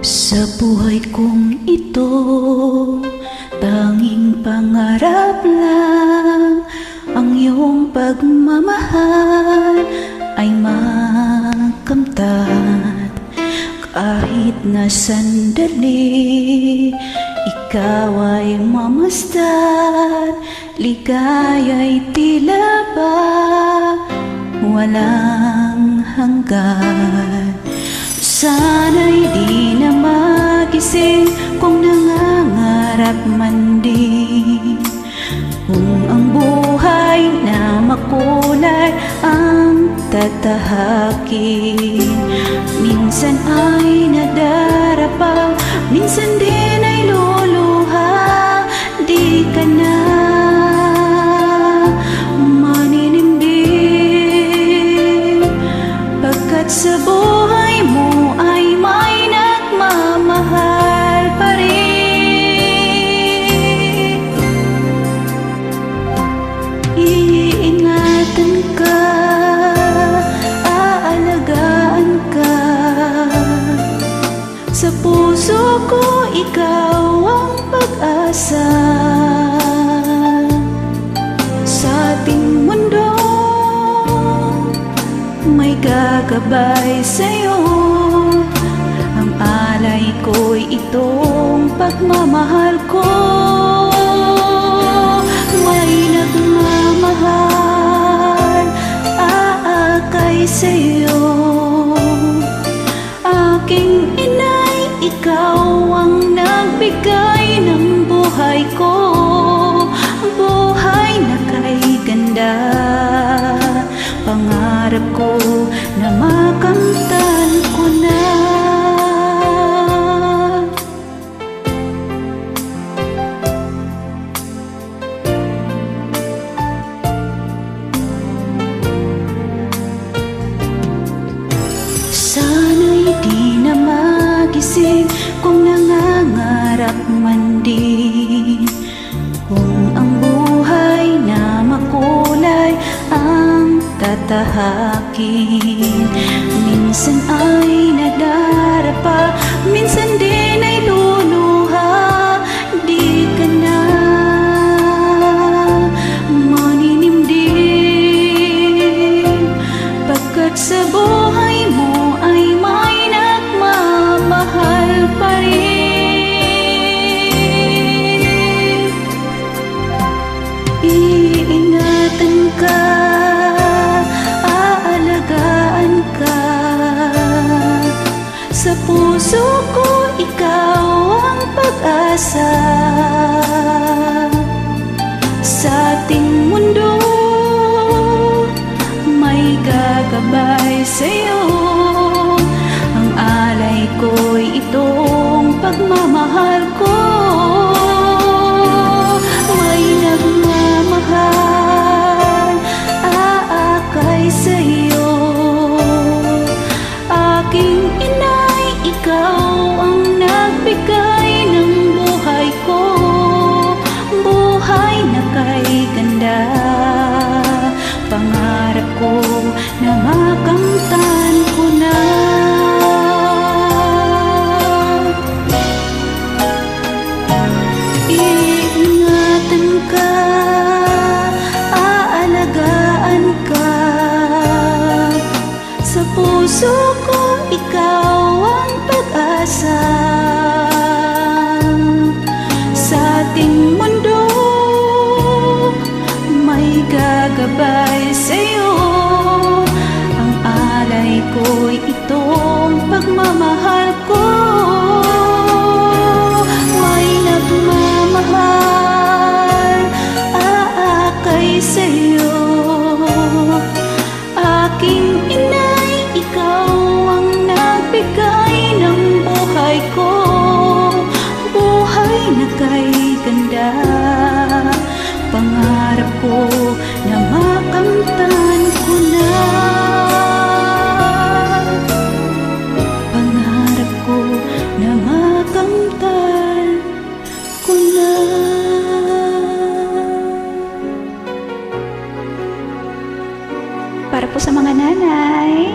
Sa buhay kong ito, tanging pangarap lang ang iyong pagmamahal ay makamtan. Kahit na sandali, ikaw ay mamasdan, ligaya'y tila ba walang hanggan. Sana'y di na magising kung nangangarap man din, kung ang buhay na makulay ang tatahakin. Minsan ay nadarapa, minsan din ay luluha, di ka na maninimdim, pagkat sa buhay mo ay may nagmamahal pa rin. Iingatan ka, aalagaan ka, sa puso ko ikaw ang pag-asa. Sa ating mundo may gagabay sa'yo, ang alay ko'y itong pagmamahal ko. May nagmamahal, aakay sa'yo. Aking inay, ikaw ang nagbigay ng buhay ko, buhay na kay ganda. Pangarap ko na makamtan ko na. Sana'y di na magising kung nangangarap man din, kung ang buhay na makulay ang tatahakin. Minsan ay nadarapa, minsan din ay luluha, di ka na maninimdim, pagkat sa buhay mo ay may nagmamahal pa rin. Iingatan ka, aalagaan ka, sa puso ko ikaw ang pag-asa. Sa ating mundo may gagabay sa'yo, ang alay ko'y itong pagmamahal ko. May nagmamahal, aakay sa'yo. Aking inay, ikaw ang nagbigay ng buhay ko, buhay na kay ganda. Pangarap ko na makamtan ko na. Iingatan ka, aalagaan ka, sa puso ko ikaw ang pag-asa. Sa ating mundo may gagabay sa'yo, ang alay ko'y itong pagmamahal ko. May nagmamahal, aakay sa'yo. Aking inay, ikaw ang nagbigay ng buhay ko, buhay na kay ganda. Pangarap ko na makamtan ko na. Pangarap ko na makamtan ko na. Para po sa mga nanay,